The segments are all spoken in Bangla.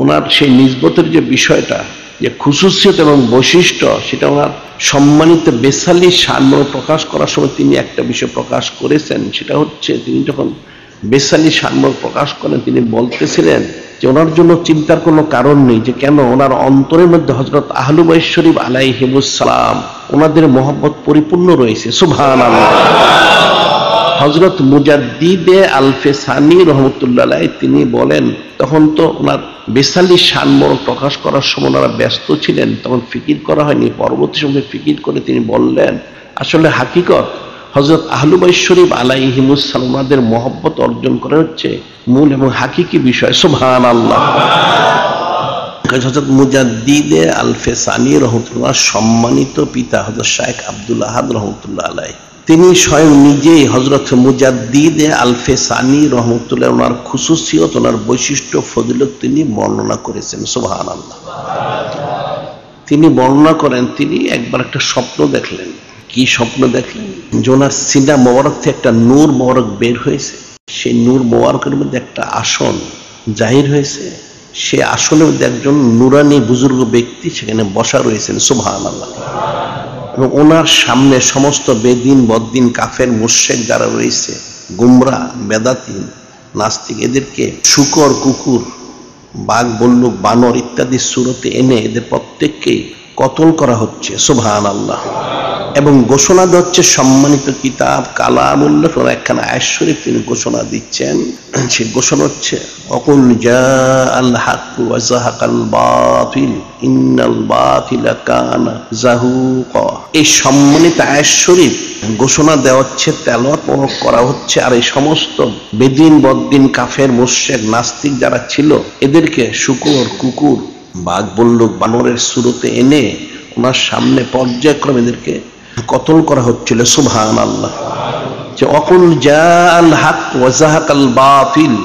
ওনার সেই নিসবতের যে বিষয়টা, যে খুসুসিয়ত এবং বৈশিষ্ট্য, সেটা ওনার সম্মানিত বেসালি শানমর্ম প্রকাশ করার সময় তিনি একটা বিষয় প্রকাশ করেছেন। সেটা হচ্ছে, তিনি যখন বেসালি শানমর্ম প্রকাশ করেন, তিনি বলতেছিলেন যে ওনার জন্য চিন্তার কোনো কারণ নেই, যে কেন ওনার অন্তরের মধ্যে হযরত আহলু বাইত শরীফ আলাইহিমুস সালাম, ওনাদের মহব্বত পরিপূর্ণ রয়েছে। সুবহানাল্লাহ। হযরত মুজাদ্দিদে আল-ফেসানি রহমতুল্লাহ আলাইহি তিনি বলেন, তখন তো ওনার বেসালি শানমর্ম প্রকাশ করার সময় ওনারা ব্যস্ত ছিলেন, তখন ফিকির করা হয়নি। পরবর্তী সময় ফিকির করে তিনি বললেন, আসলে হাকিকত হযরত আহলু বাইত শরীফ আলাইহিমুস সালাম ওনাদের মহব্বত অর্জন করা হচ্ছে মূল এবং হাকিকি বিষয়। সুবহানাল্লাহ। হযরত মুজাদ্দিদে আল-ফেসানি রহমতুল্লাহ সম্মানিত পিতা হযরত শাইখ আব্দুল আহাদ রহমতুল্লাহ আলাইহি, তিনি স্বয়ং নিজেই হযরত মুজাদ্দিদে আল-ফেসানি রহমতুল্লাহ ওনার খুসুসিয়ত, ওনার বৈশিষ্ট্য, ফজিলত তিনি বর্ণনা করেছেন। সুবহানাল্লাহ। তিনি বর্ণনা করেন, তিনি একবার একটা স্বপ্ন দেখলেন। কি স্বপ্ন দেখলেন? যে ওনার সিনা মোবারক থেকে একটা নূর মোবারক বের হয়েছে, সেই নূর মোবারকের মধ্যে একটা আসন জাহির হয়েছে, সে আসনের মধ্যে একজন নুরানি বুজুর্গ ব্যক্তি সেখানে বসা রয়েছেন। সুবহানাল্লাহ। এবং ওনার সামনে সমস্ত বেদিন, বদ্দিন, কাফের, মুশরিক যারা রয়েছে, গুমরা, বেদাতি, নাস্তিক, এদেরকে শূকর, কুকুর, বাঘ, বল্লুক, বানর ইত্যাদি সুরতে এনে এদের প্রত্যেককেই কতল করা হচ্ছে। সুবহানাল্লাহ। এবং ঘোষণা দিচ্ছে সম্মানিত কিতাব কালামুল্লাহ একখানা আয়াত শরীফ তিনি ঘোষণা দিচ্ছেন। সে ঘোষণা হচ্ছে, অকুল জাআল হক ওয়া যাহাকাল বাতিল ইন্নাল বাতিলা কানা যাহুকা। এই সম্মানিত আয়াত শরীফ ঘোষণা দেওয়া হচ্ছে, তেলাওয়াত করা হচ্ছে, আর এই সমস্ত বেদিন, বদ্দিন, কাফের, মুশরিক, নাস্তিক যারা ছিল এদেরকে শূকর, কুকুর, বাঘ, বল্লুক, বানরের সুরতে এনে ওনার সামনে পর্যায়ক্রমে এদেরকে কতল করা হচ্ছিল। সুবহানাল্লাহ। যে অকুল জাআল হক ওয়া যাহাকাল বাতিল,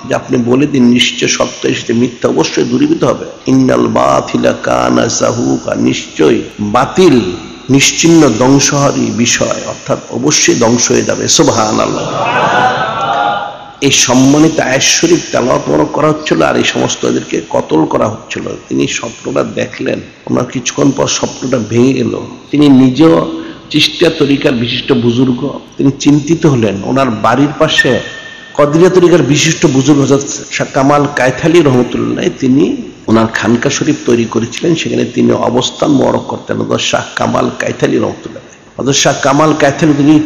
যে আপনি বলে দিন নিশ্চয় সত্য এসেছে, মিথ্যা অবশ্যই দূরীভূত হবে। ইন্নাল বাতিলা কানা যাহুকা, নিশ্চয় বাতিল নিশ্চিহ্ন ধ্বংসহারী বিষয়, অর্থাৎ অবশ্যই ধ্বংস হয়ে যাবে। সুবহানাল্লাহ। এই সম্মানিত আয়াত শরীফ তেলাওয়াত করা হচ্ছিল, আর এই সমস্ত এদেরকে কতল করা হচ্ছিল। তিনি স্বপ্নটা দেখলেন, ওনার কিছুক্ষণ পর স্বপ্নটা ভেঙে গেল। তিনি নিজেও চিশতিয়া তরিকার বিশিষ্ট বুজুর্গ, তিনি চিন্তিত হলেন। ওনার বাড়ির পাশে কদরিয়া তরিকার বিশিষ্ট বুজুর্গ হযরত শাহ কামাল কায়থালি রহমতুল্লাহ, তিনি ওনার খানকা শরীফ তৈরি করেছিলেন, সেখানে তিনি অবস্থান মোবারক করতেন। হযরত শাহ কামাল কায়থালি রহমতুল্লাহ, হযরত শাহ কামাল কায়থালি তিনি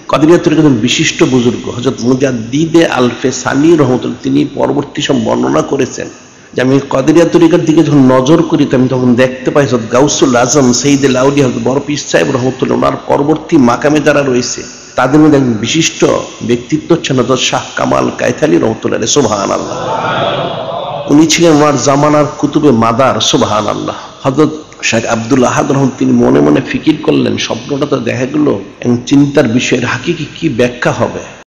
কদরিয়া তরিকার বিশিষ্ট বুজুর্গ। হযরত মুজাদ্দিদে আল-ফেসানি রহমতুল্লাহ তিনি পরবর্তী সব বর্ণনা করেছেন যে আমি কদরিয়া তরিকার দিকে যখন নজর করি, আমি তখন দেখতে পাই হযরত গাউসুল আজম সৈয়দুল আউলিয়া হযরত বড় পীর সাহেব রহমতুল্লাহ, ওনার পরবর্তী মাকামে যারা রয়েছে তাদের মধ্যে একজন বিশিষ্ট ব্যক্তিত্ব হচ্ছেন হযরত শাহ কামাল কায়থালি রহমতুল্লাহ। সুবহানাল্লাহ। উনি ছিলেন ওনার জামানার কুতুবে মাদার। সুবহানাল্লাহ। হযরত শাইখ আব্দুল আহাদ রহমান তিনি মনে মনে ফিকির করলেন, স্বপ্নটা তো দেখা গেল এবং চিন্তার বিষয়ের হাকিকি কি ব্যাখ্যা হবে।